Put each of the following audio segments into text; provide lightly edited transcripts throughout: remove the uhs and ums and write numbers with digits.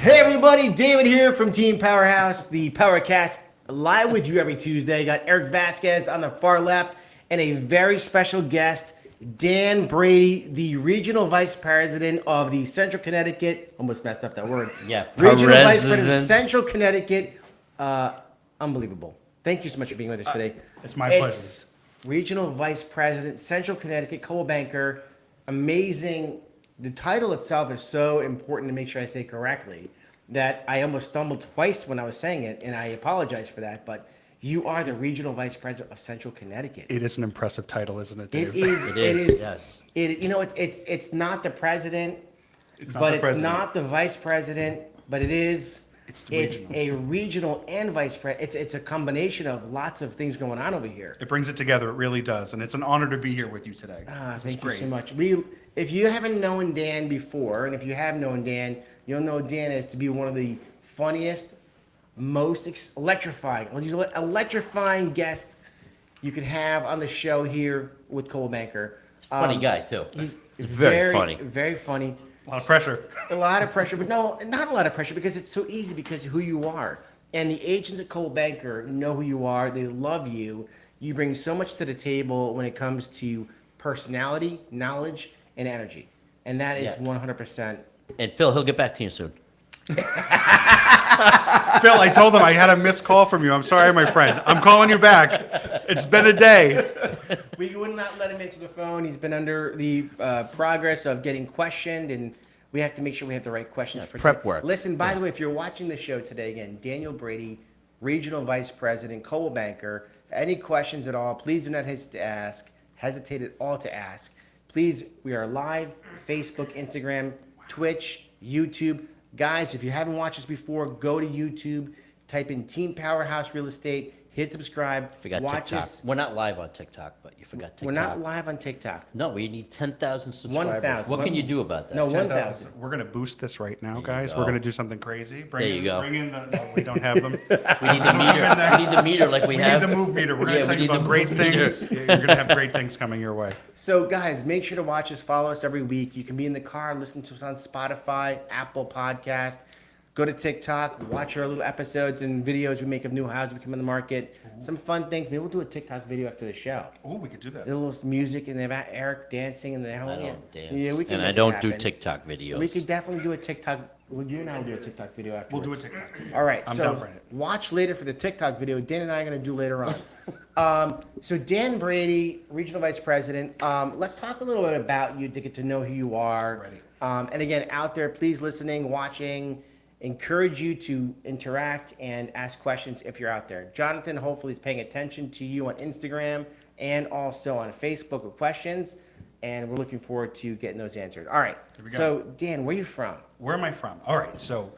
Hey everybody, David here from Team Powerhouse, the PowerCast, live with you every Tuesday. Got Eric Vasquez on the far left and a very special guest, Dan Brady, the Regional Vice President of the Central Connecticut, almost messed up that word. Yeah, Regional Vice President. President, Central Connecticut. Unbelievable. Thank you so much for being with us today. It's my pleasure. Regional Vice President, Central Connecticut, Coldwell Banker. Amazing. The title itself is so important to make sure I say it correctly that I almost stumbled twice when I was saying it, and I apologize for that. But you are the Regional Vice President of Central Connecticut. It is an impressive title, isn't it, Dave? It is. It is, yes. It's not the president, It's not but the it's president. not the vice president, but it is. It's It's regional. a regional and vice president. It's a combination of lots of things going on over here. It brings it together. It really does, and it's an honor to be here with you today. This is Thank you great. so much. If you haven't known Dan before, and if you have known Dan, you'll know Dan as to be one of the funniest, most electrifying guests you could have on the show here with Coldwell Banker. He's a funny guy, too. He's very funny. Very funny. A lot of pressure. A lot of pressure, but no, not a lot of pressure because it's so easy because of who you are. And the agents at Coldwell Banker know who you are. They love you. You bring so much to the table when it comes to personality, knowledge, and energy. And that is Yeah. 100%. And Phil, he'll get back to you soon. Phil, I told him I had a missed call from you. I'm sorry, my friend. I'm calling you back. It's been a day. We would not let him into the phone. He's been under the progress of getting questioned, and we have to make sure we have the right questions for prep today. work. Listen, by the way, if you're watching the show today, again, Daniel Brady, Regional Vice President, Coldwell Banker. Any questions at all, please do not hesitate at all to ask. Please, we are live, Facebook, Instagram, Twitch, YouTube. Guys, if you haven't watched us before, go to YouTube, type in Team Powerhouse Real Estate, hit subscribe, Forgot watch TikTok. us. We're not live on TikTok, but you forgot TikTok. We're not live on TikTok. No, we need 10,000 subscribers. 1,000. What can you do about that? No, 10,000. 1,000. We're going to boost this right now, you guys. go. We're going to do something crazy. There you go. Bring in the... No, we don't have them. We need the meter. We need the meter like we We have. need the move meter. We're going Yeah, to we tell you need about the great move meter. things. You're going to have great things coming your way. So, guys, make sure to watch us, follow us every week. You can be in the car, listen to us on Spotify, Apple Podcast. Go to TikTok, watch our little episodes and videos we make of new houses we come in the market. Some fun things. Maybe we'll do a TikTok video after the show. Oh, we could do that. A little music, and they've got Eric dancing, and the whole I don't dance. Yeah, we can and make I it don't do happen. TikTok videos. We could definitely do a TikTok. Well, you and I will do a TikTok video afterwards. We'll do a TikTok. All right, I'm so down for it. watch later for the TikTok video Dan and I are going to do later on. So Dan Brady, Regional Vice President, let's talk a little bit about you to get to know who you are. Ready. And again, out there, please listening, watching, encourage you to interact and ask questions if you're out there. Jonathan hopefully is paying attention to you on Instagram and also on Facebook with questions, and we're looking forward to getting those answered. All right, Here we go. so Dan, where are you from? Where am I from? All right, so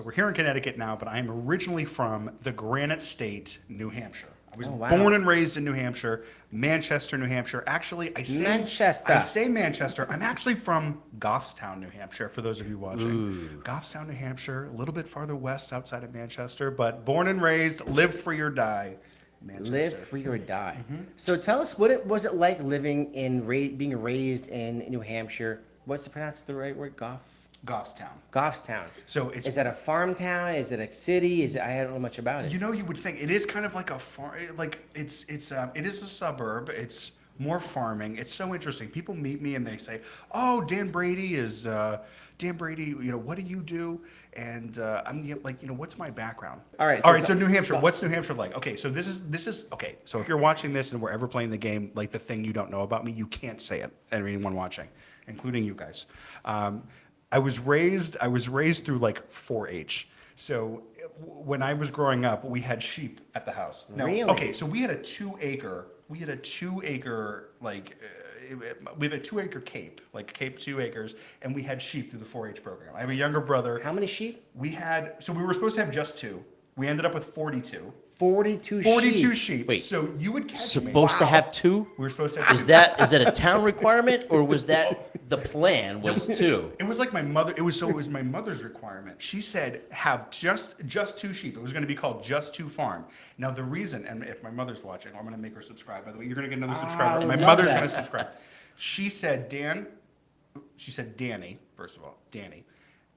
we're here in Connecticut now, but I'm originally from the Granite State, New Hampshire. I was Oh, wow. born and raised in New Hampshire, Manchester, New Hampshire. Actually, I say Manchester. I'm actually from Goffstown, New Hampshire, for those of you watching. Goffstown, New Hampshire, a little bit farther west outside of Manchester, but born and raised, live free or die, Manchester. Live free or die. So tell us, what was it like living in being raised in New Hampshire? What's the pronounce the right word? Goffstown. Goffstown. So it's Is that a farm town? Is it a city? I don't know much about it. You know, you would think it is kind of like a farm. Like it is a suburb. It's more farming. It's so interesting. People meet me and they say, "Oh, Dan Brady is Dan Brady. You know, what do you do?" And I'm like, you know, what's my background? All right, all right. So New Hampshire. What's New Hampshire like? Okay, so this is okay. So if you're watching this and we're ever playing the game, like the thing you don't know about me, you can't say it. Anyone watching, including you guys. I was raised through like 4-H. So when I was growing up, we had sheep at the house. Now, Really? Okay, so we had a 2-acre like we have a 2-acre cape, like cape 2 acres, and we had sheep through the 4-H program. I have a younger brother. How many sheep? We were supposed to have just 2. We ended up with 42. 42 42 sheep. sheep. Wait. So you would catch me. Supposed to have 2? We were supposed to have Is 2. that a town requirement, or was that the plan was 2? It was like my mother. It was my mother's requirement. She said have just 2 sheep. It was going to be called Just 2 Farm. Now the reason, and if my mother's watching, I'm going to make her subscribe. By the way, you're going to get another subscriber. My love mother's that. going to subscribe. She said, Danny. First of all, Danny.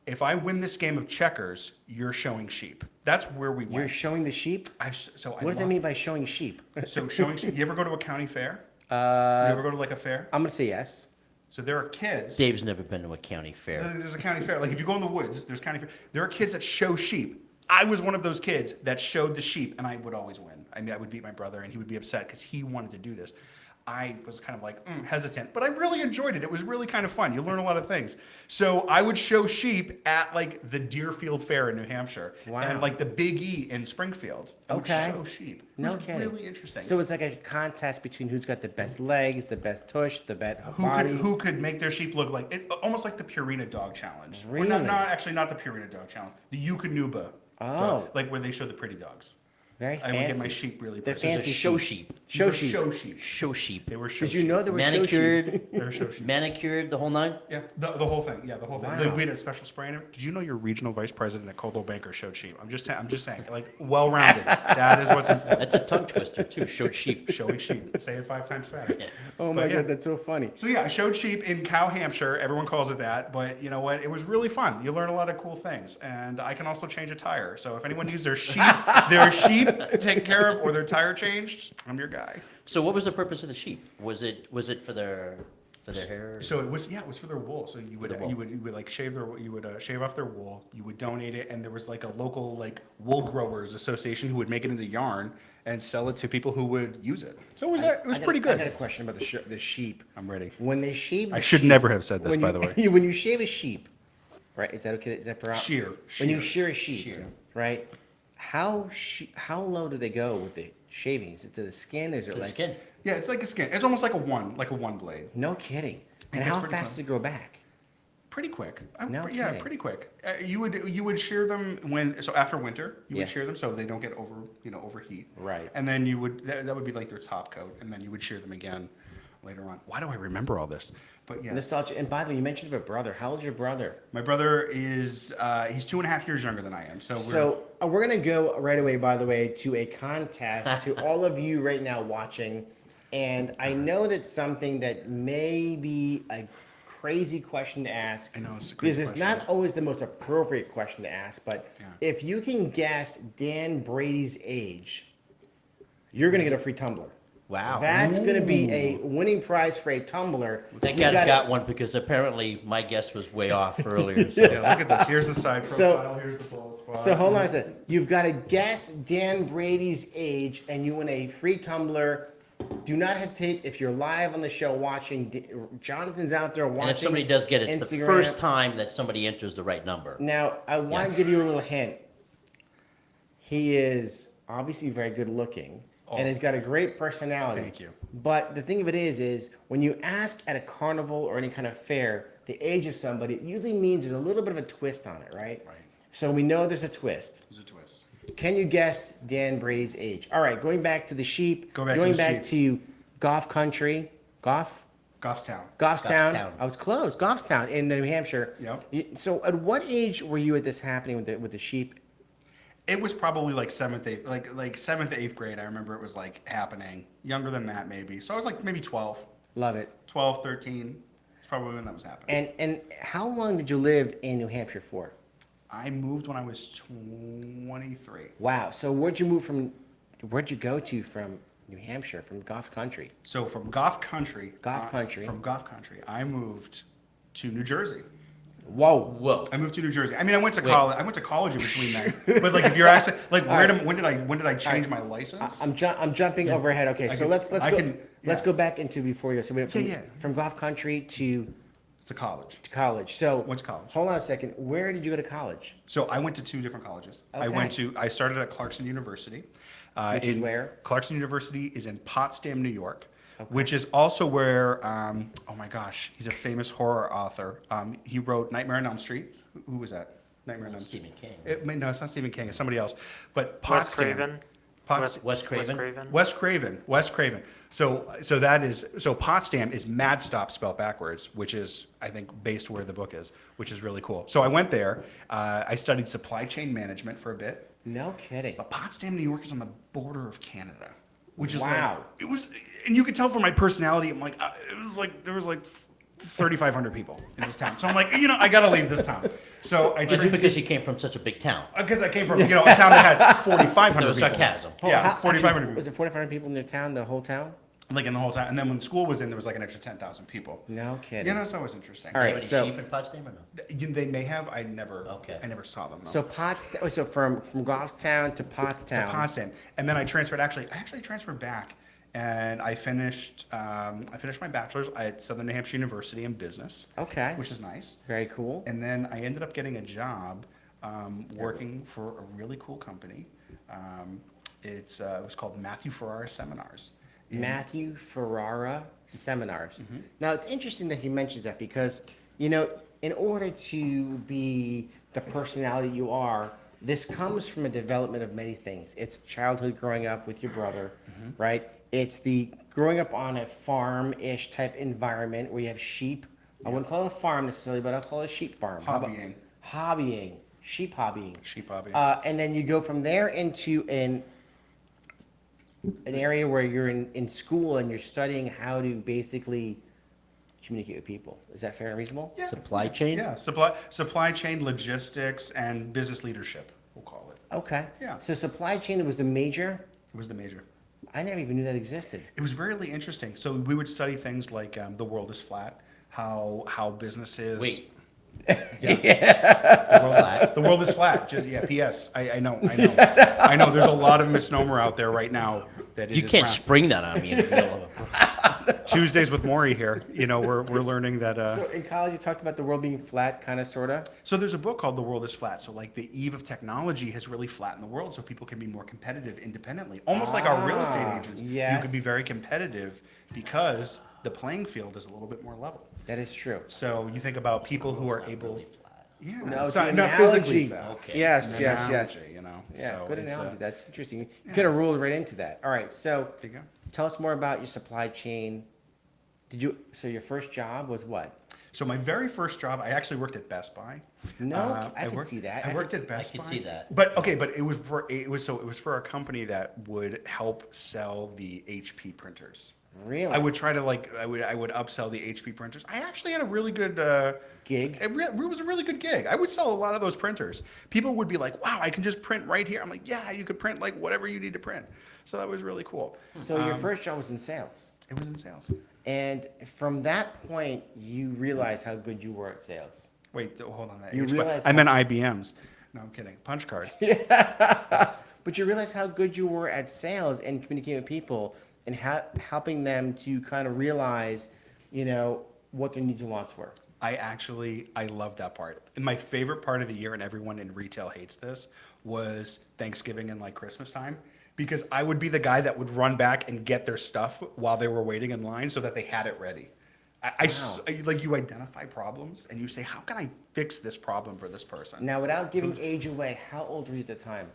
if I win this game of checkers, you're showing sheep. That's where we You're went. showing the sheep? What does that mean by showing sheep? So showing sheep. You ever go to a county fair? You ever go to like a fair? I'm going to say yes. So there are kids. Dave's never been to a county fair. There's a county fair. Like if you go in the woods, there's county fair. There are kids that show sheep. I was one of those kids that showed the sheep, and I would always win. I mean, I would beat my brother, and he would be upset because he wanted to do this. I was kind of like hesitant, but I really enjoyed it. It was really kind of fun. You learn a lot of things. So I would show sheep at like the Deerfield Fair in New Hampshire, Wow. and like the Big E in Springfield. I would Okay. show sheep. It No was kidding. really interesting. So it's like a contest between who's got the best legs, the best tush, the best who body. who could make their sheep look like it, almost like the Purina Dog Challenge. Or Really? not actually not the Purina Dog Challenge. The Yukonuba. Oh. Dog, like where they show the pretty dogs. Very I would get my fancy. sheep really They're pretty. There's a fancy show sheep. sheep. Show They were sheep. Show sheep. Show sheep. They were show Did you sheep. know there were show sheep? Manicured, They were show sheep. manicured, the whole nine. Yeah, the whole thing. Yeah, the whole thing. Wow. We had a special spray in it. Did you know your regional vice president at Coldwell Banker showed sheep? I'm just saying, like well-rounded. That is what's important. That's a tongue twister too. Showed sheep. Showing sheep. Say it 5 times fast. Yeah. Oh my But yeah. God, that's so funny. So yeah, I showed sheep in Cow Hampshire. Everyone calls it that, but you know what? It was really fun. You learn a lot of cool things, and I can also change a tire. So if anyone needs their sheep taken care of or their tire changed, I'm your guy. So what was the purpose of the sheep? Was it for their hair? So it was for their wool. So you would the wool. you would like shave shave off their wool. You would donate it, and there was like a local like wool growers association who would make it into yarn and sell it to people who would use it. So it was pretty I got a good. question about the sheep. I'm ready. When they shave the I should sheep- never have said this, when by you- the way. When you shave a sheep, right, is that okay? Is that per Shear. When you Shear. shear a sheep, Shear. right, how low do they go with the shaving? Is it to the skin? Is it To the like, skin. Yeah, it's like a skin. It's almost like a one blade. no kidding. And It gets how pretty fast close. does it grow back? Pretty quick. No Yeah, kidding. pretty quick. You would shear them after winter. You would Yes. shear them so they don't get overheat. Right. And then that would be like their top coat, and then you would shear them again later on. Why do I remember all this? But yeah, Nostalgia. And by the way, you mentioned your brother. How old's your brother? my brother is he's 2.5 years younger than I am. So we're gonna go right away, by the way, to a contest to all of you right now watching, and I know that's something that may be a crazy question to ask. I know, it's a because crazy it's question. not always the most appropriate question to ask. But Yeah. if you can guess Dan Brady's age, you're gonna get a free tumbler. Wow. That's gonna be a winning prize for a tumbler. Thank You God I gotta- got one because apparently my guess was way off earlier. So. yeah, look at this. Here's the side So- profile. Here's the bullet spot. So hold on a second. You've got to guess Dan Brady's age, and you win a free tumbler. Do not hesitate if you're live on the show watching. Jonathan's out there watching. And if somebody does get it, it's the Instagram. first time that somebody enters the right number. Now, I want to give you a little hint. He is obviously very good looking, and he's got a great personality. Thank you. But the thing of it is when you ask at a carnival or any kind of fair the age of somebody, it usually means there's a little bit of a twist on it, right? Right. So we know there's a twist. There's a twist. Can you guess Dan Brady's age? All right, going back to the sheep. Go back to going the back to Goff Country. Goffstown. Goffstown. I was close. Goffstown in New Hampshire. Yep. So, at what age were you at this happening with the sheep? It was probably like 7th, 8th, like 7th, 8th grade. I remember it was like happening. Younger than that, maybe. So I was like maybe 12, Love it. 12, 13. It's probably when that was happening. And how long did you live in New Hampshire for? I moved when I was 23. Wow. So where'd you go to from New Hampshire, from Goff Country? So from Goff Country. Goff Country. From Goff Country, I moved to New Jersey. Whoa. Whoa. I moved to New Jersey. I mean, I went to college. I went to college in between there. But like, if you're asking, like, when did I change my license? I'm jumping overhead. Okay, so let's I go. can- Let's yeah. go back into before you. So we went from, Yeah. from Goff Country to It's a college. college. So Went to college. Hold on a second. Where did you go to college? So I went to 2 different colleges. Okay. I started at Clarkson University. Which is where? Clarkson University is in Potsdam, New York, which is also where, oh my gosh, he's a famous horror author. He wrote Nightmare on Elm Street. Who was that? Nightmare on Elm Street. Stephen King. No, it's not Stephen King. It's somebody else. But Wes Potsdam. Craven. Wes Craven. Wes Craven. So Potsdam is Mad Stop spelled backwards, which is, I think, based where the book is, which is really cool. So I went there. I studied supply chain management for a bit. No kidding. But Potsdam, New York is on the border of Canada, which is Wow. like, it was, and you could tell from my personality, I'm like, there was like 3,500 people in this town. So I'm like, I gotta leave this town. So I Just because you came from such a big town. because I came from a town that had 4,500 There was people. sarcasm. Yeah, How- 4,500 actually, people. Was it 4,500 people in their town, the whole town? Like in the whole time. And then when school was in, there was like an extra 10,000 people. No kidding. You know, so it was interesting. All They right, have any so- sheep in Potsdam or no? They may have. I never saw them. though. So so from Goffstown to Pottstown. To Potsdam, and then I transferred. I actually transferred back, and I finished my bachelor's at Southern New Hampshire University in business. Okay. Which is nice. Very cool. And then I ended up getting a job working for a really cool company. It was called Matthew Ferrara Seminars. Matthew Ferrara Seminars. Mm-hmm. Now, it's interesting that he mentions that because, you know, in order to be the personality you are, this comes from a development of many things. It's childhood growing up with your brother, Mm-hmm. right? It's the growing up on a farm-ish type environment where you have sheep. I wouldn't call it a farm necessarily, but I'll call it a sheep farm. How about- Hobbying. Hobbying. Sheep hobbying. Sheep hobby. And then you go from there into an area where you're in school and you're studying how to basically communicate with people. Is that fair and reasonable? Yeah. Supply chain? Yeah, supply chain, logistics, and business leadership, we'll call it. Okay. Yeah. So supply chain was the major? It was the major. I never even knew that existed. It was really interesting. So we would study things like the world is flat, how businesses. Wait. Yeah. The world is flat. Just, yeah. P.S. I know. I know. There's a lot of misnomer out there right now that it You is can't round. spring that on me in the middle of a... Tuesdays with Maury here. You know, we're learning that. So in college, you talked about the world being flat, kind of, sort of? So there's a book called The World is Flat. So like the eve of technology has really flattened the world so people can be more competitive independently. Almost like our real estate agents. You can be yes. very competitive because the playing field is a little bit more level. That is true. So you think about people who are Not able. really flat. Yeah. No, it's so- an not physically analogy. flat. Okay. Yes, It's an yes, yes. analogy, You know. Yeah, So good it's, analogy. That's interesting. You could have ruled right into that. All right, so There you go. tell us more about your supply chain. So your first job was what? So my very first job, I actually worked at Best Buy. No, I can see that. I I worked can at Best Buy. I could see that. But okay, but it was for a company that would help sell the HP printers. Really? I would try to I would upsell the HP printers. I actually had a really good Gig? It was a really good gig. I would sell a lot of those printers. People would be like, "Wow, I can just print right here." I'm like, "Yeah, you could print like whatever you need to print." So that was really cool. So your first job was in sales. It was in sales. And from that point, you realized how good you were at sales. Wait, hold on. You realize I meant IBMs. No, I'm kidding. Punch cards. But you realized how good you were at sales and communicating with people and helping them to kind of realize, you know, what their needs and wants were. I love that part. And my favorite part of the year, and everyone in retail hates this, was Thanksgiving and like Christmas time. Because I would be the guy that would run back and get their stuff while they were waiting in line so that they had it ready. Like you identify problems and you say, how can I fix this problem for this person? Now, without giving age away, how old were you at the time?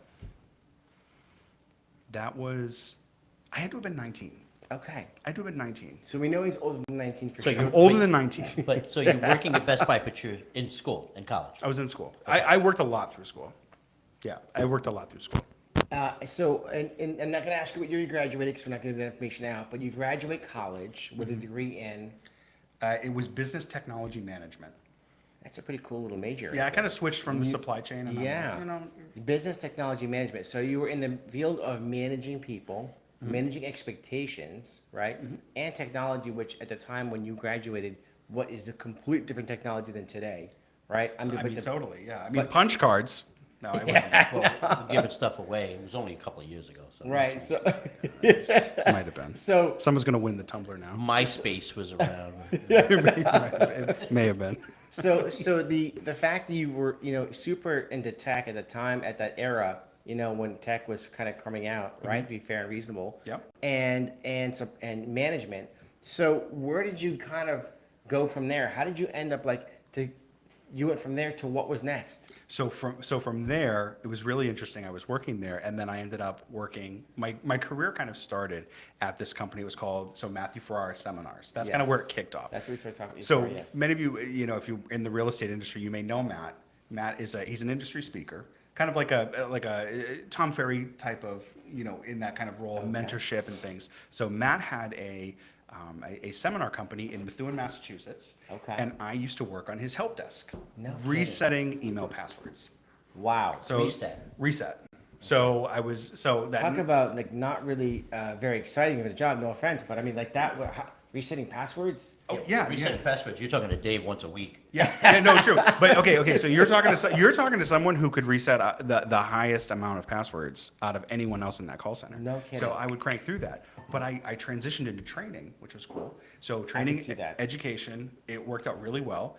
I had to have been 19. Okay. I had to have been 19. So we know he's older than 19 for So sure. you're- Older than 19. But, so you're working at Best Buy, but you're in school, in college? I was in school. I worked a lot through school. Yeah, I worked a lot through school. And I'm not going to ask you what year you graduated because we're not going to give that information out, but you graduate college with a degree in, It was business technology management. that's a pretty cool little major. Yeah, I kind of switched from the supply chain. And Yeah. you know, Business technology management. So you were in the field of managing people, managing expectations, right? And technology, which at the time when you graduated, what is a complete different technology than today, right? I mean, totally, yeah. I mean, but- punch cards. No, I wasn't. Well, we're giving stuff away. It was only a couple of years ago. So Right. So, Might have been. so Someone's going to win the tumbler now. MySpace was around. It may have been. So the fact that you were, you know, super into tech at the time, at that era, you know, when tech was kind of coming out, right? To be fair and reasonable. Yep. And management. So where did you kind of go from there? How did you end up you went from there to what was next? So from there, it was really interesting. I was working there, and then I ended up working. My career kind of started at this company. It was called Matthew Ferrara Seminars. That's kind of where it Yes. kicked off. That's what we started talking about. So before, yes. many of you, you know, if you're in the real estate industry, you may know Matt. Matt he's an industry speaker, kind of like a Tom Ferry type of, you know, in that kind of role, mentorship and things. So Matt had a a seminar company in Methuen, Massachusetts. Okay. And I used to work on his help desk, No resetting email passwords. Wow. So reset. So I was that. Talk about like not really very exciting of a job. No offense, but I mean like that. Resetting passwords. Oh yeah, Resetting passwords. You're talking to Dave once a week. yeah, no, true. But okay. So you're talking to someone who could reset the highest amount of passwords out of anyone else in that call center. No kidding. So I would crank through that. But I transitioned into training, which was cool. So training, see that. education, it worked out really well.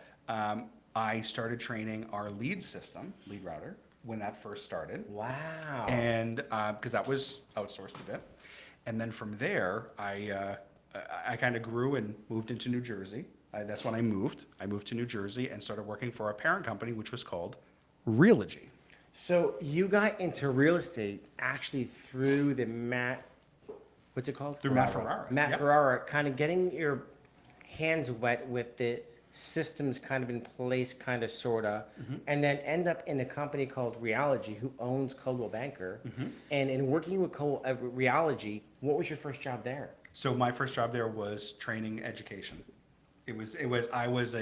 I started training our lead router, when that first started. Wow. And because that was outsourced a bit. And then from there, I kind of grew and moved into New Jersey. That's when I moved. I moved to New Jersey and started working for our parent company, which was called Realty. So you got into real estate actually through the what's it called? Through Matt Ferrara. Matt Yep. Ferrara, kind of getting your hands wet with the systems kind of in place, kind of, sort of, and then end up in a company called Realty, who owns Coldwell Banker. And in working with Realty, what was your first job there? So my first job there was training education. I was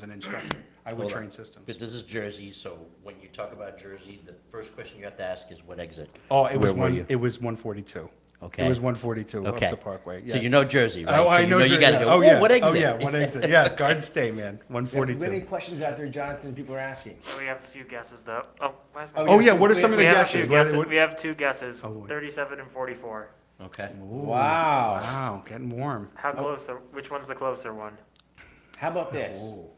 an instructor. I would Hold train on. systems. But this is Jersey, so when you talk about Jersey, the first question you have to ask is what exit? Oh, it was Where were you? it was 142. Okay. It was 142 Okay. up the Parkway. Yeah. So you know Jersey, right? Oh, So I you know. you Jersey. gotta go, Oh "Whoa, yeah. what exit? Oh yeah. What exit? Yeah. Garden State, man. How many 142. questions out there, Jonathan, people are asking? So we have a few guesses though. Oh, where's my Oh, Oh yeah, yeah. so What are we- some of we the have a guesses? few What- guesses. what- We have two guesses, Oh, boy. 37 and 44. Okay. Wow. Wow, getting warm. How close are, which one's the closer one? How about this? Oh.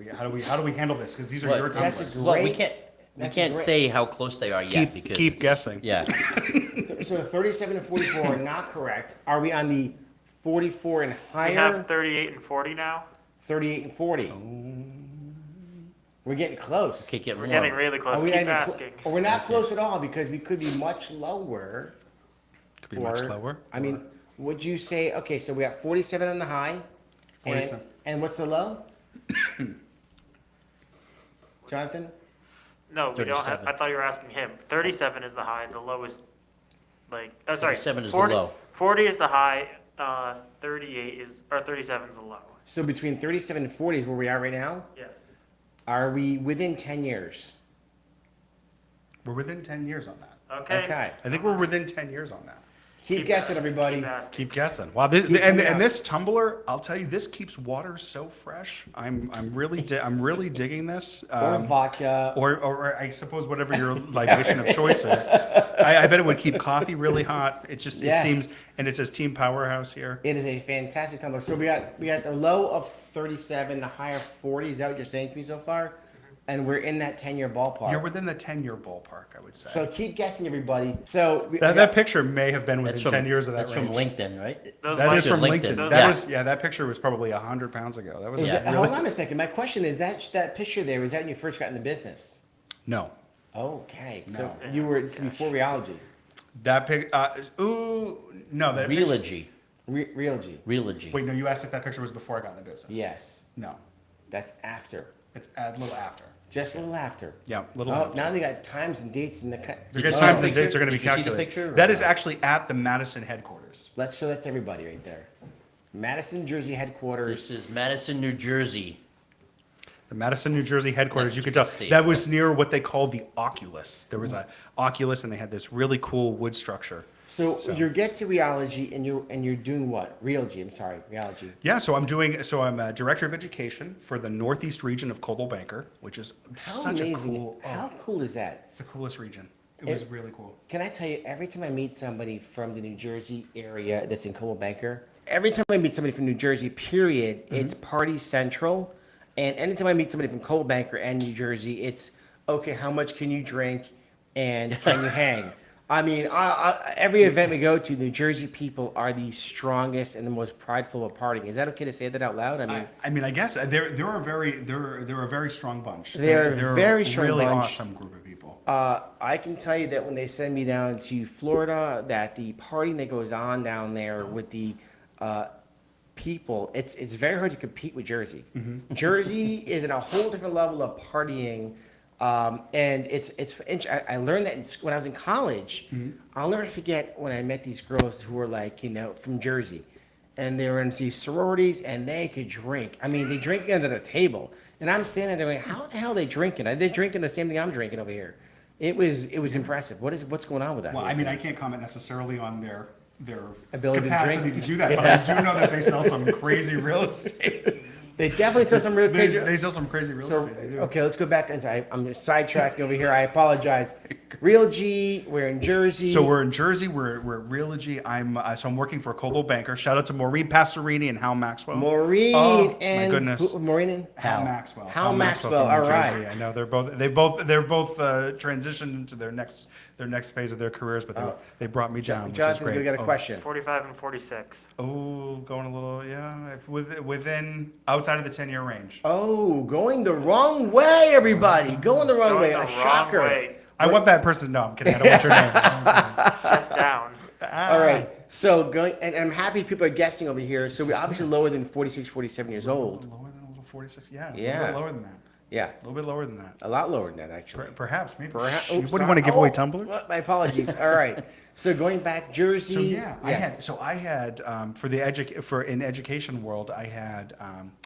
Yeah, how do we handle this? Because these are your Well, That's templates. well, we great- can't, that's we can't great. say how close they are yet because. Keep guessing. Yeah. So 37 and 44 are not correct. Are we on the 44 and We higher? have 38 and 40 now. 38 and 40. We're getting close. Okay, get We're warm. getting really close. Are we Keep not even asking. or we're not close at all because we could be much lower. Could be much or- lower. I mean, would you say, okay, so we got 47 on the high. 47. And what's the low? Jonathan? No, we don't have, 37. I thought you were asking him. 37 is the high, the low is like, oh, sorry. 37 is the 40 low. 40 is the high, 38 is, or 37 is the low. So between 37 and 40 is where we are right now? Yes. Are we within 10 years? We're within 10 years on that. Okay. Okay. I think we're within 10 years on that. Keep guessing, asking, everybody. Keep asking. Keep guessing. Wow, this, Keep and coming out. this tumbler, I'll tell you, this keeps water so fresh. I'm really digging this. Or vodka. Or I suppose whatever your libation of choice is. I bet it would keep coffee really hot. It just Yes. it seems, and it says Team Powerhouse here. It is a fantastic tumbler. So we got the low of 37, the high of 40. Is that what you're saying to me so far? And we're in that 10-year ballpark. You're within the 10-year ballpark, I would say. So keep guessing, everybody. So that picture may have been That's within from, 10 years of that that's range. from LinkedIn, right? Those That might is be- from LinkedIn. LinkedIn. Those- That picture was probably 100 pounds ago. That was Yeah. really, hold on a second. My question is that picture there, was that when you first got in the business? no. Okay. So No. you were it's before Realty. That pic, no, that picture, Realogy. Realty. Realogy. wait, no, you asked if that picture was before I got in the business. Yes. No, That's after. it's a little after. Just a little after. Yeah, a little Oh, after. now they got times and dates in the cut. Because Did you see times the and dates picture? are going to be Did you see the calculated. picture or That is not? actually at the Madison headquarters. Let's show that to everybody right there. Madison, Jersey headquarters. This is Madison, New Jersey. The Madison, New Jersey headquarters, you You could can tell, see. that was near what they called the Oculus. There was a Oculus and they had this really cool wood structure. So, So- you get to Realty and you're doing what? Realty. I'm sorry, Realty. Yeah, so I'm a director of education for the Northeast region of Coldwell Banker, which is How such amazing! a cool, How cool is that? it's the coolest region. It was really cool. Can I tell you? Every time I meet somebody from the New Jersey area that's in Coldwell Banker, every time I meet somebody from New Jersey, period, it's party central. And anytime I meet somebody from Coldwell Banker and New Jersey, it's okay. How much can you drink, and can you hang? I mean, every event we go to, New Jersey people are the strongest and the most prideful of partying. Is that okay to say that out loud? I mean, I guess they're a very strong bunch. They're a very strong really bunch. awesome group of people. I can tell you that when they send me down to Florida, that the partying that goes on down there with the people, it's very hard to compete with Jersey. Jersey is in a whole different level of partying, and I learned that when I was in college. I'll never forget when I met these girls who were like, from Jersey. and they were in these sororities, and they could drink. I mean, they drink under the table, and I'm standing there going, how the hell are they drinking? Are they drinking the same thing I'm drinking over here? It was impressive. What's going on with that? Well, I mean, I can't comment necessarily on their Ability to capacity drink? to do that, but I do know that they sell some crazy real estate. They definitely sell some real crazy. They sell some crazy real So, estate. They do. okay, let's go back. I'm just sidetracking over here. I apologize. Real G, we're in Jersey. So we're in Jersey. We're at Realty. I'm working for a Coldwell banker. Shout out to Maureen Pastorini and Hal Maxwell. Maureen Oh, and my goodness. Maureen and Hal Maxwell. Hal Maxwell. from All New right. Jersey. I know they're both transitioned into their next phase of their careers, but they brought me down, which is Jonathan, great. we got a question. 45 and 46. Oh, going a little, within outside of the 10-year range. Oh, going the wrong way, everybody. Going the wrong Going way. the A wrong shocker. way. I want that person. No, I'm kidding. I don't want your name. Chest down. All right. So going, and I'm happy people are guessing over here. So we're obviously lower than 46, 47 years old. Lower than a little 46. Yeah. A Yeah. little bit lower than that. Yeah. A little bit lower than that. A lot lower than that, actually. Perhaps, maybe. Perhaps. What do Oops, you sorry. want to give away, Oh, Tumblr? well, my apologies. All right. So going back, Jersey. So yeah, Yes. I had for the in education world, I had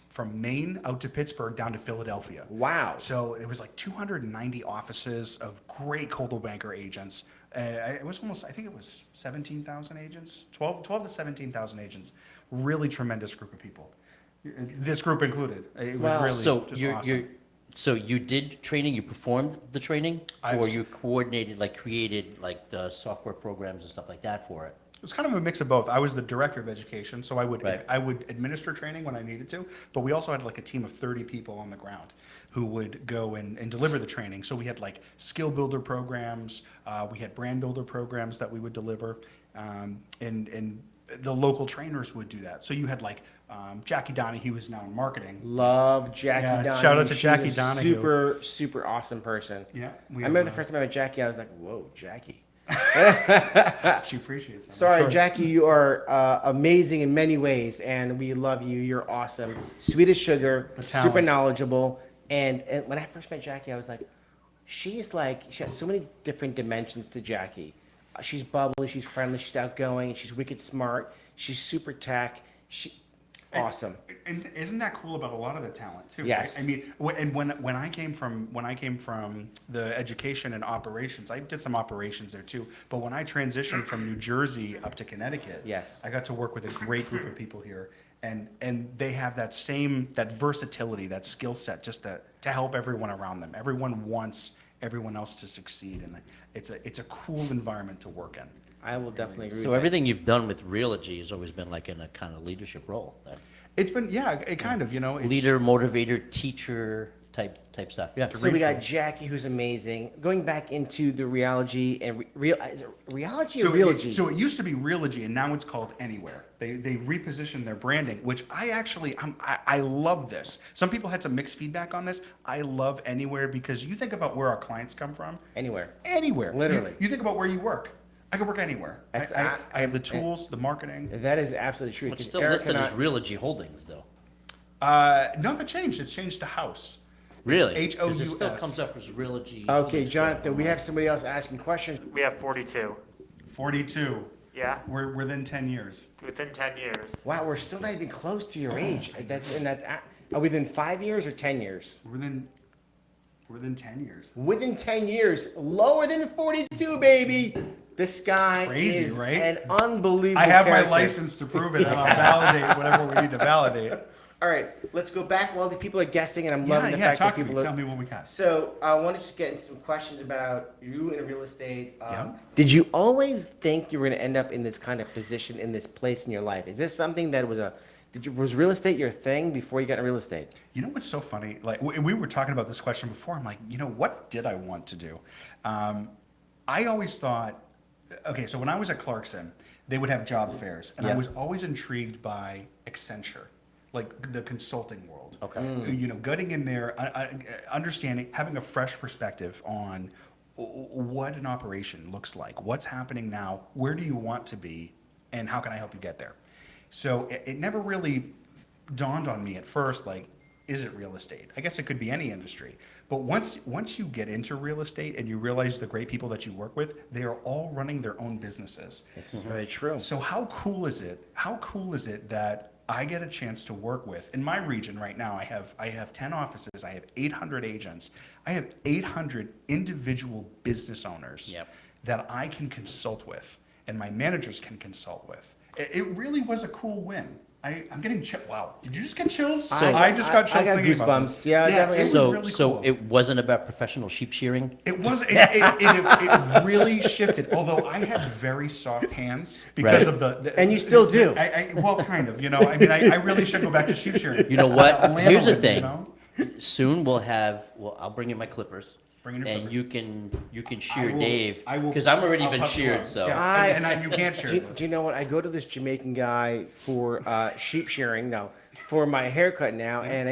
from Maine out to Pittsburgh down to Philadelphia. Wow. So it was like 290 offices of great Coldwell banker agents. It was almost, I think it was 17,000 agents, 12 to 17,000 agents. Really tremendous group of people. This group included. It was Wow. really So just you're, awesome. so you did training, you performed the training, I or was- you coordinated, like created like the software programs and stuff like that for it? It was kind of a mix of both. I was the director of education, so I would Right. administer training when I needed to, but we also had like a team of 30 people on the ground who would go and deliver the training. So we had like skill builder programs, we had brand builder programs that we would deliver, and the local trainers would do that. So you had like Jackie Donahue, who is now in marketing. Love Jackie Yeah, Donahue. shout out to She's Jackie a Donahue. Super, super awesome person. Yeah, I remember the first time I met Jackie, I was like, whoa, Jackie. she appreciates that. Sorry, Sure. Jackie, you are amazing in many ways, and we love you. You're awesome. Sweet as sugar, The super talents. knowledgeable. And when I first met Jackie, I was like, she has so many different dimensions to Jackie. She's bubbly, she's friendly, she's outgoing, she's wicked smart, she's super tech. Awesome. And isn't that cool about a lot of the talent too? Yes. Right? I mean, when I came from the education and operations, I did some operations there too. But when I transitioned from New Jersey up to Connecticut, Yes. I got to work with a great group of people here, and they have that versatility, that skill set, just to help everyone around them. Everyone wants everyone else to succeed, and it's a cool environment to work in. I will definitely agree So with everything you've done with Realty has always been like in a kind of leadership role, that It's been it kind of it's, leader, motivator, teacher type stuff, yeah. that. So we got Jackie, who's amazing. Going back into the Realty and is it Realty or Realty? So it used to be Realty, and now it's called Anywhere. They repositioned their branding, which I love this. Some people had some mixed feedback on this. I love Anywhere because you think about where our clients come from. Anywhere. Anywhere. Literally. You think about where you work. I can work anywhere. That's- I have the tools, the marketing. That is absolutely true. It's 'cause still Eric listed and as Realty Holdings, though. No, that changed. It's changed to House. Really? It's 'Cause it still HOUS. comes up as Realty. Okay, Holdings, Jonathan, we have somebody else asking questions. We have 42. 42. Yeah, We're within 10 years. within 10 years. Wow, we're still not even close to your age. Are we within 5 years or 10 years? We're within 10 years. Within 10 years, lower than 42, baby. This guy Crazy, is right? an unbelievable I have character. my license to prove it, and I'll validate whatever we need to validate. All right, let's go back while the people are guessing, and I'm loving the fact talk that to people me. are... Tell me what we got. So I want to just get into some questions about you in real estate. Yeah. Did you always think you were going to end up in this kind of position, in this place in your life? Is this something that was real estate your thing before you got into real estate? You know what's so funny? Like we were talking about this question before. I'm like, what did I want to do? I always thought, okay, so when I was at Clarkson, they would have job fairs, and I Yeah. was always intrigued by Accenture, like the consulting world. Okay. Getting in there, understanding, having a fresh perspective on what an operation looks like, what's happening now, where do you want to be, and how can I help you get there? So it never really dawned on me at first, like, is it real estate? I guess it could be any industry. But once you get into real estate and you realize the great people that you work with, they are all running their own businesses. This is very true. So how cool is it? How cool is it that I get a chance to work with, in my region right now, I have 10 offices, I have 800 agents, I have 800 individual business owners Yep. that I can consult with and my managers can consult with. It really was a cool win. I'm getting wow. Did you just get chills? I just got chills I got thinking about goosebumps. this. Yeah, definitely. it was So, really so cool. it wasn't about professional sheep shearing? It was. It really shifted. Although I had very soft hands because Right. of the And you still do. Well, kind of. You know, I mean, I really should go back to sheep shearing. You know what? Lanolin, Here's the you thing. know? Soon I'll bring in my clippers. Bring in your And clippers. you can shear will- Dave, I will- because I'm already I'll been puff you sheared, up. so. Yeah. And you can't share Do, this. do you know what? I go to this Jamaican guy for sheep shearing. No, for my haircut now, and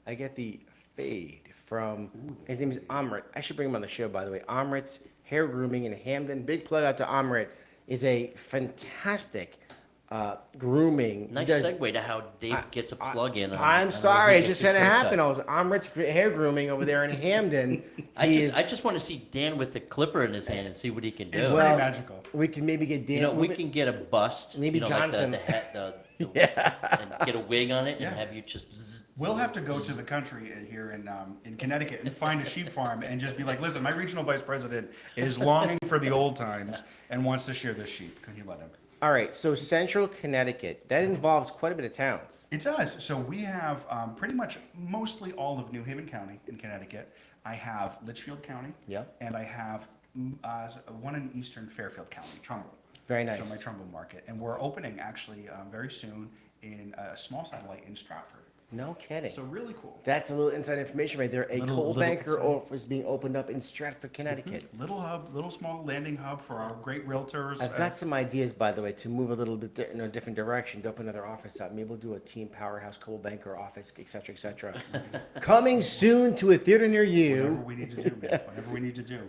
I get the fade from his name is Amrit. I should bring him on the show, by the way. Amrit's Hair Grooming in Hamden. Big plug out to Amrit. Is a fantastic grooming. He Nice does- segue to how Dave gets a plug in. I'm sorry, it just had to happen. I was Amrit's hair grooming over there in Hamden. I just want to see Dan with the clipper in his hand and see what he can do. It's Well, pretty magical. we can maybe get Dan. You know, we can get a bust. Maybe you know, Jonathan. Like the hat, and get a wig on it and Yeah. have you just. Zzz. We'll have to go to the country here in Connecticut and find a sheep farm and just be like, listen, my regional vice president is longing for the old times and wants to shear this sheep. Can you let him? All right, so Central Connecticut, that involves quite a bit of towns. It does. So we have pretty much mostly all of New Haven County in Connecticut. I have Litchfield County. Yeah. And I have one in eastern Fairfield County, Trumbull. Very nice. So my Trumbull market. And we're opening actually very soon in a small satellite in Stratford. No kidding. So really cool. That's a little inside information right there. A Little coal banker inside. office being opened up in Stratford, Connecticut. Little hub, little small landing hub for our great realtors. I've got some ideas, by the way, to move a little bit in a different direction, to open another office up. Maybe we'll do a team Powerhouse coal banker office, et cetera, et cetera. Coming soon to a theater near Whatever you. we need to do, man. Whatever we need to do.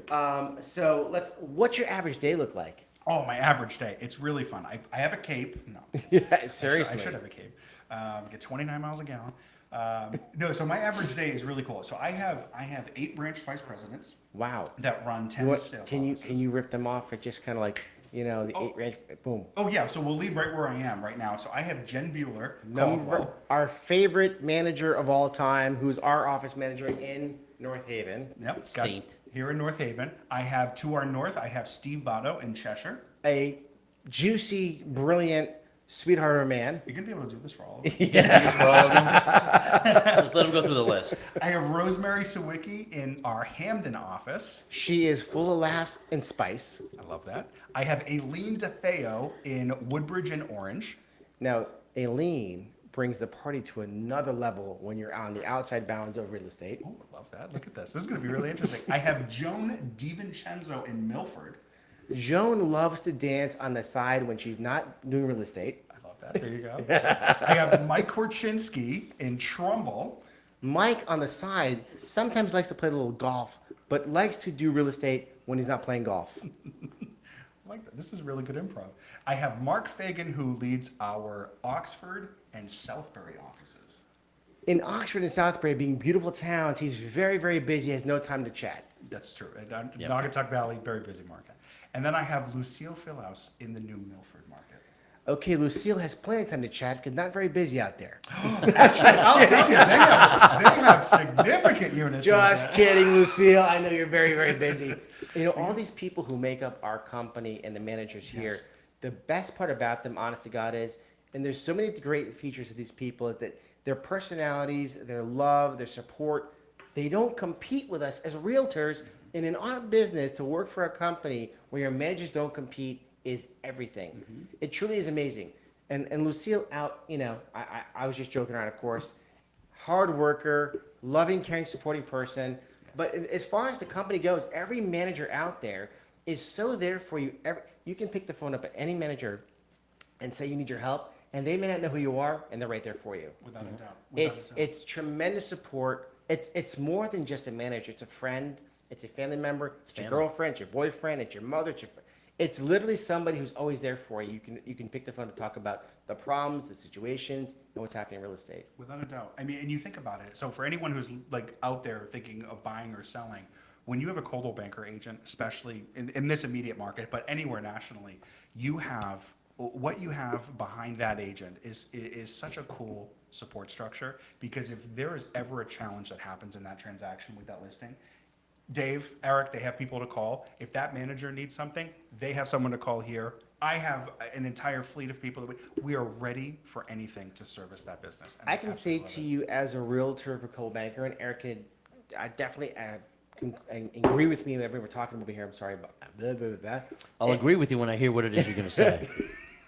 So what's your average day look like? Oh, my average day. It's really fun. I have a cape. No. Yeah, seriously. I should have a cape. Get 29 miles a gallon. No, so my average day is really cool. So I have 8 branch vice presidents Wow. that run 10 What, sales can offices. you rip them off? It just kind of like, the 8 range, boom. Oh yeah, so we'll leave right where I am right now. So I have Jen Bueller, Number, Coldwell. our favorite manager of all time, who's our office manager in North Haven. Yep, got Saint. here in North Haven. I have to our north. I have Steve Votto in Cheshire. A juicy, brilliant sweetheart of a man. You're gonna be able to do this for all of them. Just let him go through the list. I have Rosemary Sawicki in our Hamden office. She is full of laughs and spice. I love that. I have Aileen DeFeo in Woodbridge and Orange. Now, Aileen brings the party to another level when you're on the outside bounds of real estate. Oh, I love that. Look at this. This is going to be really interesting. I have Joan DiVincenzo in Milford. Joan loves to dance on the side when she's not doing real estate. I love that. There you go. I have Mike Korchinski in Trumbull. Mike on the side sometimes likes to play a little golf, but likes to do real estate when he's not playing golf. I like that. This is really good improv. I have Mark Fagan, who leads our Oxford and Southbury offices. In Oxford and Southbury, being beautiful towns, he's very, very busy, has no time to chat. That's true. And Naugatuck Valley, very busy market. And then I have Lucille Philhouse in the New Milford market. Okay, Lucille has plenty of time to chat because not very busy out there. Actually, I'll tell you, they have significant units. Just out there. kidding, Lucille. I know you're very, very busy. All these people who make up our company and the managers here, the best part about them, honest to God, is, and there's so many great features of these people, is that their personalities, their love, their support, they don't compete with us as realtors. And in our business, to work for a company where your managers don't compete is everything. Mm-hmm. It truly is amazing. And Lucille out, I was just joking around, of course. Hard worker, loving, caring, supporting person. But as far as the company goes, every manager out there is so there for you. You can pick the phone up at any manager and say you need your help, and they may not know who you are, and they're right there for you. Without a doubt. It's tremendous support. It's more than just a manager. It's a friend. It's a family member. It's your family. girlfriend. It's your boyfriend. It's your mother. It's literally somebody who's always there for you. You can pick the phone to talk about the problems, the situations, and what's happening in real estate. Without a doubt. I mean, and you think about it. So for anyone who's like out there thinking of buying or selling, when you have a Coldwell Banker agent, especially in this immediate market, but anywhere nationally, you have what you have behind that agent is such a cool support structure, because if there is ever a challenge that happens in that transaction with that listing, Dave, Eric, they have people to call. If that manager needs something, they have someone to call here. I have an entire fleet of people that we are ready for anything to service that business. And I can say absolutely to love you as a realtor for Coldwell Banker, and Eric can definitely agree with me whenever we're talking over here. I'm sorry about blah, blah, blah, blah. I'll agree with you when I hear what it is you're gonna say.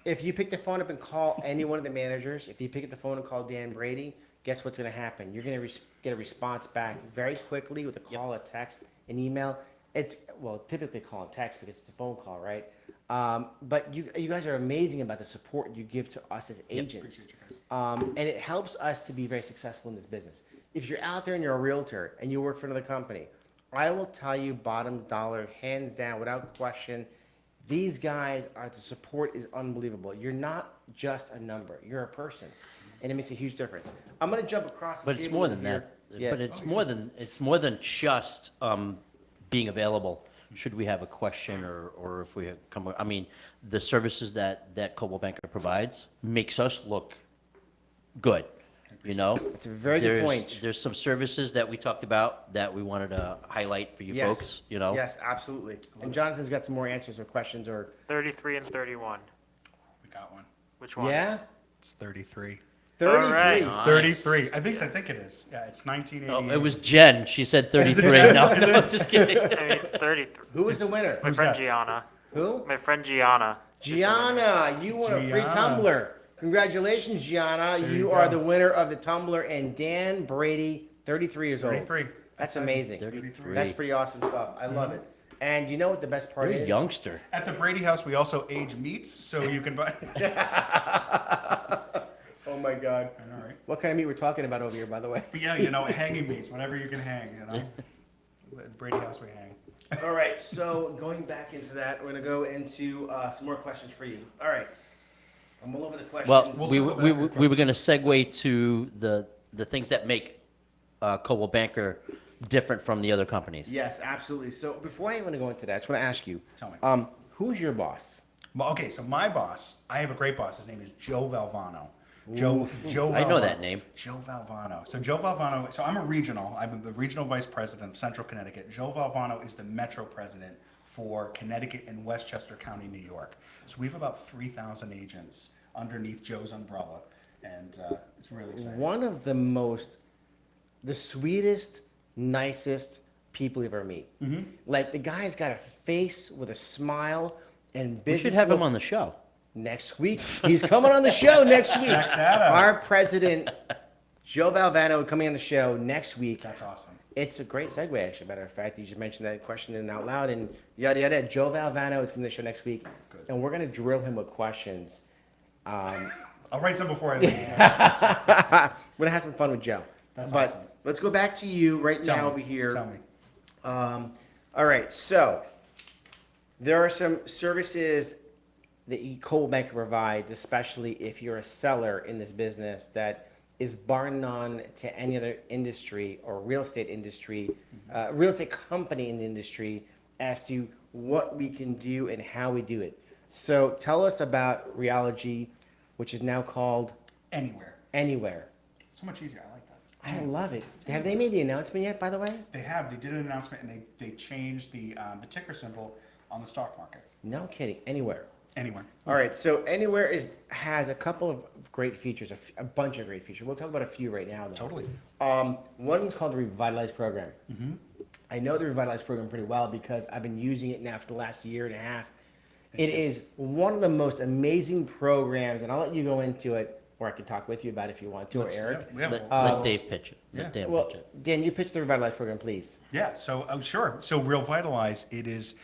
If you pick the phone up and call any one of the managers, if you pick up the phone and call Dan Brady, guess what's going to happen? You're going to get a response back very quickly with a call, a text, an email. It's, well, typically call and text because it's a phone call, right? But you guys are amazing about the support you give to us as agents. And it helps us to be very successful in this business. If you're out there and you're a realtor and you work for another company, I will tell you bottom dollar, hands down, without question, these guys the support is unbelievable. You're not just a number, you're a person. And it makes a huge difference. I'm gonna jump across the But it's table more than here. that. Yeah. But it's more than just being available. Should we have a question or if we come, I mean, the services that Coldwell Banker provides makes us look good, you know? It's a very good There's- point. There's some services that we talked about that we wanted to highlight for you Yes. folks, you know? Yes, absolutely. And Jonathan's got some more answers or questions or, 33 and 31. We got one. Which one? yeah? It's 33. 33. right. Nice. 33. I think it is. Yeah, it's 1988. Oh, it was Jen. She said 33. No, no, just kidding. I mean, it's 33. Who was the winner? My Who's friend that? Gianna. Who? My friend Gianna. Gianna, you won a free Gianna. tumbler. Congratulations, Gianna. There You you are go. the winner of the tumbler. And Dan Brady, 33 years old. 33. That's amazing. 33. That's pretty awesome stuff. I love it. And you know what the best part You're a is? youngster. At the Brady house, we also age meats, so you can buy. Oh my God. All right. What kind of meat we're talking about over here, by the way? But yeah, hanging meats, whatever you can hang, At the Brady house, we hang. All right, so going back into that, we're gonna go into some more questions for you. All right, I'm all over the questions. Well, We'll we circle back to were going to segue to the things that make Coldwell Banker different from the other companies. Yes, absolutely. So before I even go into that, I just want to ask you, Tell me. who's your boss? Well, okay, so my boss, I have a great boss. His name is Joe Valvano. Joe I know Valvano. that name. Joe Valvano. So Joe Valvano, so I'm a regional. I'm the regional vice president of Central Connecticut. Joe Valvano is the metro president for Connecticut and Westchester County, New York. So we have about 3,000 agents underneath Joe's umbrella, and it's really exciting. One of the sweetest, nicest people you've ever meet. Mm-hmm. Like the guy's got a face with a smile and We business. should have him look- on the show. Next week. He's coming on the show next week. Check that out. Our president, Joe Valvano, coming on the show next week. That's awesome. It's a great segue, actually, matter of fact. You just mentioned that question in out loud, and yada, yada. Joe Valvano is coming to the show next week, Good. and we're going to drill him with questions. I'll write some before I leave. We're going to have some fun with Joe. That's but awesome. let's go back to you right Tell now me. over here. Tell me. All right, so there are some services that Coldwell Banker provides, especially if you're a seller in this business that is bar none to any other industry or real estate industry, real estate company in the industry as to what we can do and how we do it. So tell us about Realty, which is now called Anywhere. Anywhere. So much easier. I like that. I love it. Have they made the announcement yet, by the way? They have. They did an announcement, and they changed the ticker symbol on the stock market. No kidding. Anywhere. Anywhere. All right, so Anywhere has a couple of great features, a bunch of great features. We'll talk about a few right now, though. Totally. One is called the Revitalize Program. Mm-hmm. I know the Revitalize Program pretty well because I've been using it now for the last year and a half. It is one of the most amazing programs, and I'll let you go into it, or I can talk with you about it if you want to, or Eric. Yeah, Let Dave pitch it. Yeah. Let Dan Well, pitch it. Dan, you pitch the Revitalize Program, please. Yeah, so sure. So Revitalize, it is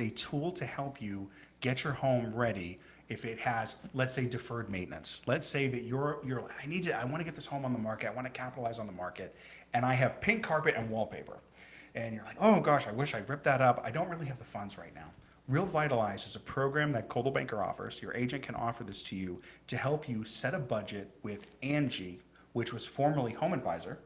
a tool to help you get your home ready if it has, let's say, deferred maintenance. Let's say that you're I want to get this home on the market. I want to capitalize on the market, and I have pink carpet and wallpaper. and you're like, oh gosh, I wish I ripped that up. I don't really have the funds right now. Real Vitalize is a program that Coldwell Banker offers. Your agent can offer this to you to help you set a budget with Angie, which was formerly Home Advisor,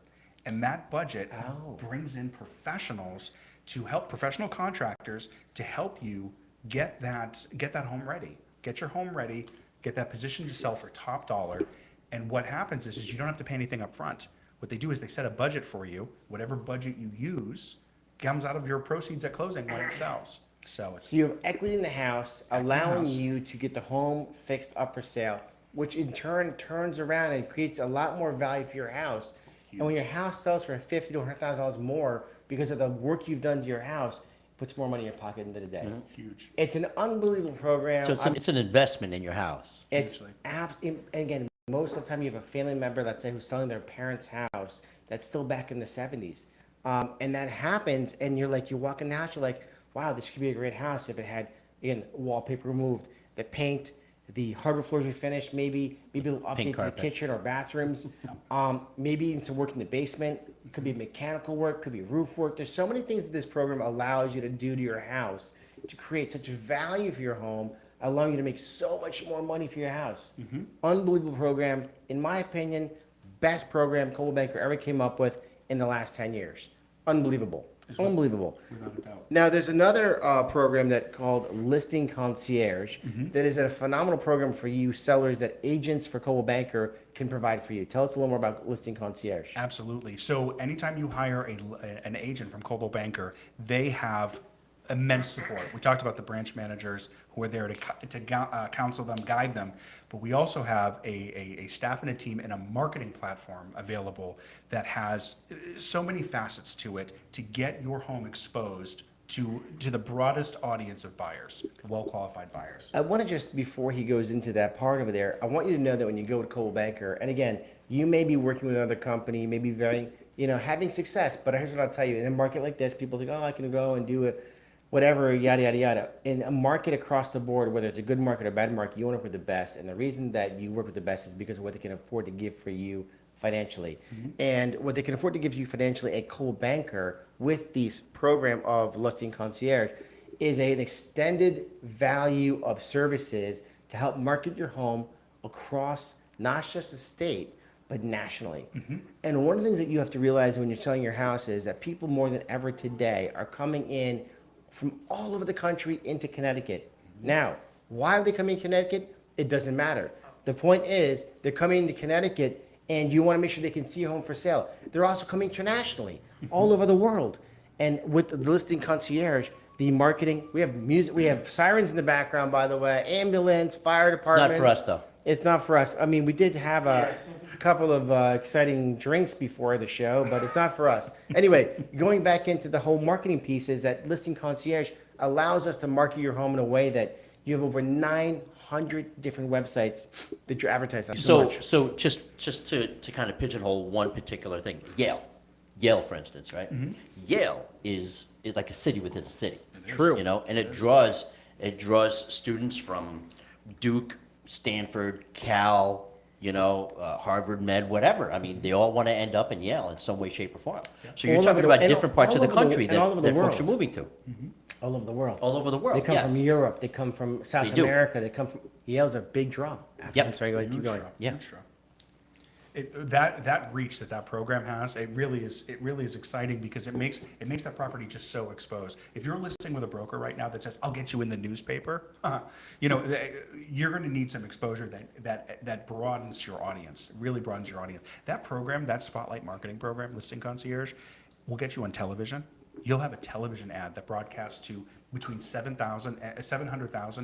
and that budget brings in professionals to help professional contractors to help you get that home ready, get your home ready, get that position to sell for top dollar. And what happens is you don't have to pay anything up front. What they do is they set a budget for you. Whatever budget you use comes out of your proceeds at closing when it sells. So it's So you have equity in the house, allowing house. you to get the home fixed up for sale, which in turn turns around and creates a lot more value for your house. And when your house sells for $50,000 to $100,000 more because of the work you've done to your house, it puts more money in your pocket at the end of the day. huge. It's an unbelievable program. So it's an investment in your house. It's Hugely. and again, most of the time you have a family member, let's say, who's selling their parents' house that's still back in the 70s. And that happens, and you're walking the house, you're like, wow, this could be a great house if it had, again, wallpaper removed, the paint, the hardwood floors are finished, maybe a little update to the carpet. kitchen or bathrooms, maybe even some work in the basement. It could be mechanical work, could be roof work. There's so many things that this program allows you to do to your house to create such value for your home, allowing you to make so much more money for your house. Unbelievable program. In my opinion, best program Coldwell Banker ever came up with in the last 10 years. Unbelievable. Unbelievable. Without a doubt. Now, there's another program that called Listing Concierge that is a phenomenal program for you sellers that agents for Coldwell Banker can provide for you. Tell us a little more about Listing Concierge. Absolutely. So anytime you hire an agent from Coldwell Banker, they have immense support. We talked about the branch managers who are there to counsel them, guide them, but we also have a staff and a team and a marketing platform available that has so many facets to it to get your home exposed to the broadest audience of buyers, well-qualified buyers. I want to just, before he goes into that part over there, I want you to know that when you go to Coldwell Banker, and again, you may be working with another company, maybe having success, but here's what I'll tell you. In a market like this, people think, oh, I can go and do it. Whatever, yada, yada, yada. In a market across the board, whether it's a good market or bad market, you want to work with the best. And the reason that you work with the best is because of what they can afford to give for you financially. And what they can afford to give you financially at Coldwell Banker with this program of Listing Concierge is an extended value of services to help market your home across not just the state, but nationally. And one of the things that you have to realize when you're selling your house is that people more than ever today are coming in from all over the country into Connecticut. Now, why are they coming to Connecticut? It doesn't matter. The point is, they're coming to Connecticut and you want to make sure they can see your home for sale. They're also coming internationally, all over the world. And with the Listing Concierge, the marketing, we have music, we have sirens in the background, by the way, ambulance, fire It's department. not for us, though. It's not for us. I mean, we did have a couple of exciting drinks before the show, but it's not for us. Anyway, going back into the whole marketing piece is that Listing Concierge allows us to market your home in a way that you have over 900 different websites that you're advertising on. So just to kind of pigeonhole one particular thing, Yale, for instance, right? Yale is like a city within a city. True. And it draws students from Duke, Stanford, Cal, Harvard, Med, whatever. I mean, they all want to end up in Yale in some way, shape, or form. So you're All talking over the- about and different parts all of the over the- country and all over the that folks are world. moving to. All over the world. All over the world, They come yes. from Europe. They come from South They do. America. They come from Yale's a big draw. Yep. I'm sorry, go ahead, keep going. Yeah. Huge draw. That reach that program has, it really is exciting because it makes that property just so exposed. If you're listing with a broker right now that says, I'll get you in the newspaper, you're going to need some exposure that broadens your audience, really broadens your audience. That program, that spotlight marketing program, Listing Concierge, will get you on television. You'll have a television ad that broadcasts to between 700,000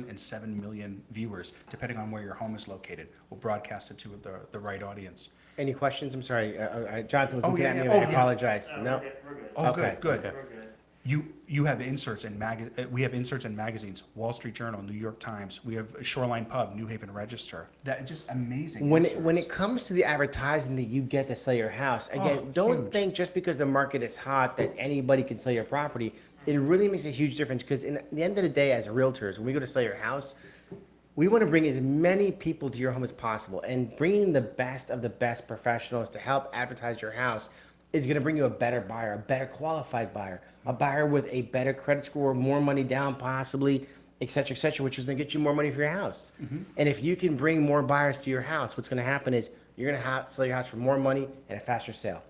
and 7 million viewers, depending on where your home is located. We'll broadcast it to the right audience. Any questions? I'm sorry. Jonathan was Oh, looking yeah, at me. yeah. I Oh, yeah. apologize. No, No. we're good. Oh, Okay, good. okay. We're good. You have inserts in we have inserts in magazines, Wall Street Journal, New York Times. We have Shoreline Pub, New Haven Register. That just amazing. When inserts. it comes to the advertising that you get to sell your house, again, don't huge. think just because the market is hot that anybody can sell your property. It really makes a huge difference because in the end of the day, as realtors, when we go to sell your house, we want to bring as many people to your home as possible, and bringing the best of the best professionals to help advertise your house is going to bring you a better buyer, a better qualified buyer, a buyer with a better credit score, more money down possibly, et cetera, which is going to get you more money for your house. And if you can bring more buyers to your house, what's going to happen is you're going to sell your house for more money and a faster sale,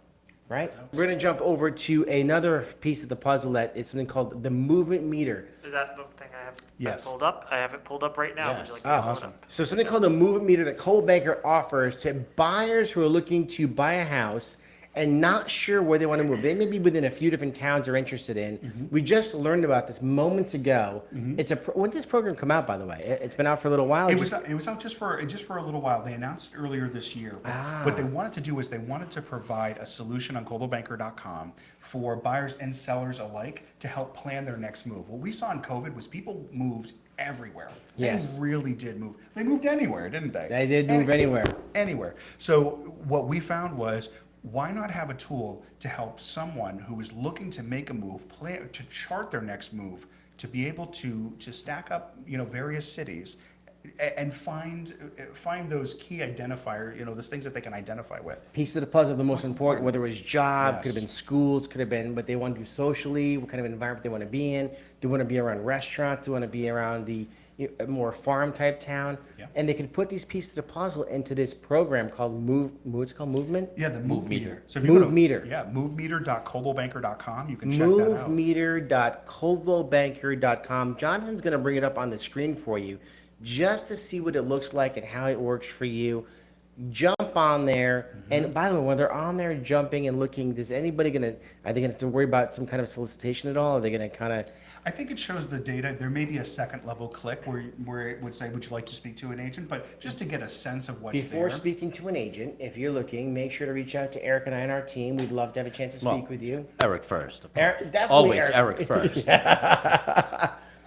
right? We're going to jump over to another piece of the puzzle that is something called the movement meter. Is that the thing I have Yes. pulled up? I have it pulled up right now. Would you like me Oh, to pull it awesome. up? So something called the movement meter that Coldwell Banker offers to buyers who are looking to buy a house and not sure where they want to move. They may be within a few different towns they're interested in. We just learned about this moments ago. It's when did this program come out, by the way? It's been out for a little while. It was out just for a little while. They announced it earlier this year. But what they wanted to do is they wanted to provide a solution on coldwellbanker.com for buyers and sellers alike to help plan their next move. What we saw in COVID was people moved everywhere. Yes. They really did move. They moved anywhere, didn't they? They did move anywhere. Anywhere. So what we found was, why not have a tool to help someone who is looking to make a move, plan to chart their next move, to be able to stack up, various cities and find those key identifier, those things that they can identify with. Piece of the puzzle, the most important, whether it was job, Yes. could have been schools, could have been what they want to do socially, what kind of environment they want to be in. They want to be around restaurants, they want to be around the more farm type town. Yeah. And they could put these pieces of the puzzle into this program called what's it called, Movement? Yeah, the Move meter. Meter. So if you Move go to, Meter. Yeah, movemeter.coldwellbanker.com. You can check that out. movemeter.coldwellbanker.com. Jonathan's going to bring it up on the screen for you just to see what it looks like and how it works for you. Jump on there. And by the way, when they're on there jumping and looking, are they going to have to worry about some kind of solicitation at all? Are they going to kind of... I think it shows the data. There may be a second level click where it would say, would you like to speak to an agent? But just to get a sense of what's Before there. speaking to an agent, if you're looking, make sure to reach out to Eric and I and our team. We'd love to have a chance to speak Well, with you. Eric first. of Eric- course. definitely Always Eric. Eric first.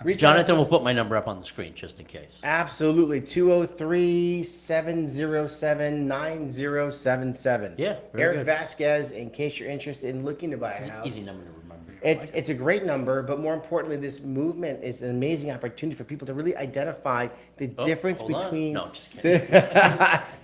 Reach out Jonathan to will us. put my number up on the screen just in case. Absolutely. 203-707-9077. Yeah, very Eric good. Vasquez, in case you're interested in looking to buy a house. Easy number to remember. It's a great number, but more importantly, this movement is an amazing opportunity for people to really identify the Oh, difference hold on. between No, just kidding.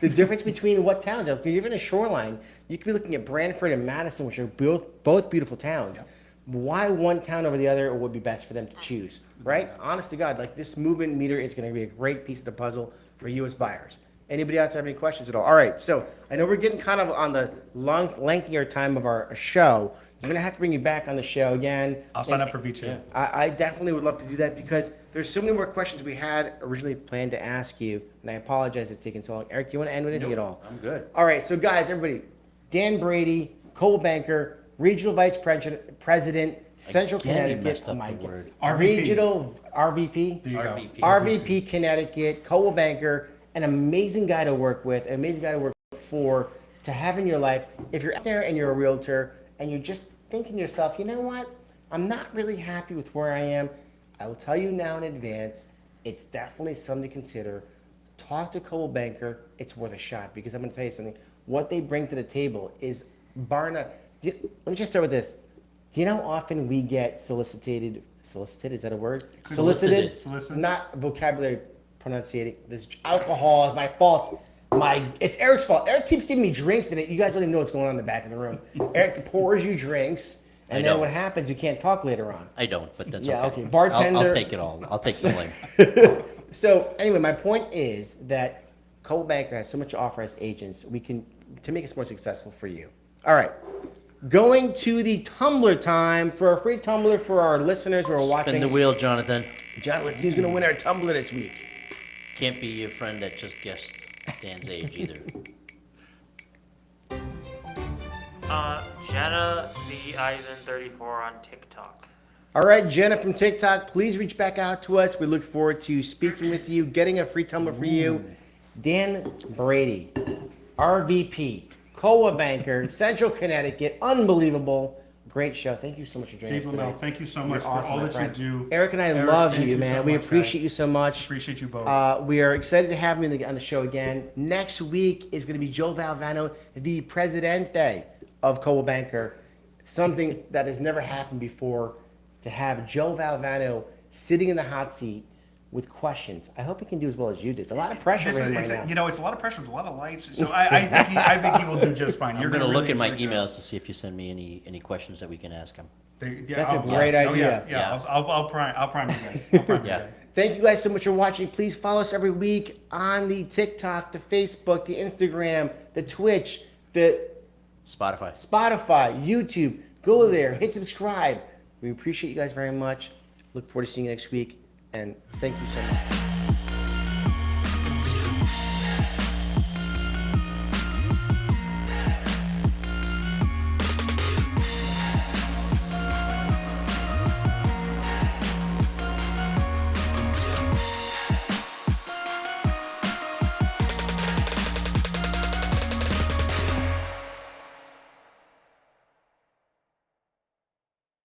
the difference between what towns. If you're in a shoreline, you could be looking at Brantford and Madison, which are both beautiful towns. Why one town over the other would be best for them to choose, right? Honest to God, like this movement meter is going to be a great piece of the puzzle for you as buyers. Anybody else have any questions at all? All right, so I know we're getting kind of on the lengthier time of our show. I'm going to have to bring you back on the show again. I'll sign up for V2. Yeah. I definitely would love to do that because there's so many more questions we had originally planned to ask you, and I apologize it's taking so long. Eric, do you want to end with anything at all? I'm good. All right, so guys, everybody, Dan Brady, Coldwell Banker, Regional Vice President, Central Again, you Connecticut. messed Oh up my the God. word. RVP. Regional RVP. There you go. RVP. RVP Connecticut, Coldwell Banker, an amazing guy to work with, an amazing guy to work for, to have in your life. If you're out there and you're a realtor and you're just thinking to yourself, you know what, I'm not really happy with where I am, I will tell you now in advance, it's definitely something to consider. Talk to Coldwell Banker, it's worth a shot because I'm going to tell you something. What they bring to the table is bar none. Let me just start with this. Do you know how often we get solicited, is that a word? Solicited. Solicited. Not vocabulary pronunciating. This alcohol is my fault. It's Eric's fault. Eric keeps giving me drinks and you guys don't even know what's going on in the back of the room. Eric pours you drinks and I then don't. what happens, you can't talk later on. I don't, but that's Yeah, okay. okay. Bartender- I'll take it all. I'll take the blame. So anyway, my point is that Coldwell Banker has so much to offer as agents. To make us more successful for you. All right. Going to the tumbler time for a free tumbler for our listeners who are watching. Spin the wheel, Jonathan. John, let's see who's going to win our tumbler this week. Can't be your friend that just guessed Dan's age either. Jenna B. Eisen 34 on TikTok. All right, Jenna from TikTok, please reach back out to us. We look forward to speaking with you, getting a free tumbler for you. Dan Brady, RVP, Coldwell Banker, Central Connecticut, unbelievable. Great show. Thank you so much for joining Dave us today. Lamel, thank you so much You're for awesome, all my that friend. you do. Eric and I Eric, love thank you, you man. so We much, appreciate guys. you so much. Appreciate you both. We are excited to have you on the show again. Next week is going to be Joe Valvano, the Presidente of Coldwell Banker. Something that has never happened before, to have Joe Valvano sitting in the hot seat with questions. I hope he can do as well as you did. It's a lot of pressure on him right now. It's a lot of pressure with a lot of lights. So I think he will do just fine. I'm You're going to gonna look really in my enjoy it. emails to see if you send me any questions that we can ask him. That's a great idea. Yeah. I'll prime you guys. I'll prime you Yeah. guys. Thank you guys so much for watching. Please follow us every week on the TikTok, the Facebook, the Instagram, the Twitch, the Spotify. Spotify, YouTube. Go there, hit subscribe. We appreciate you guys very much. Look forward to seeing you next week, and thank you so much.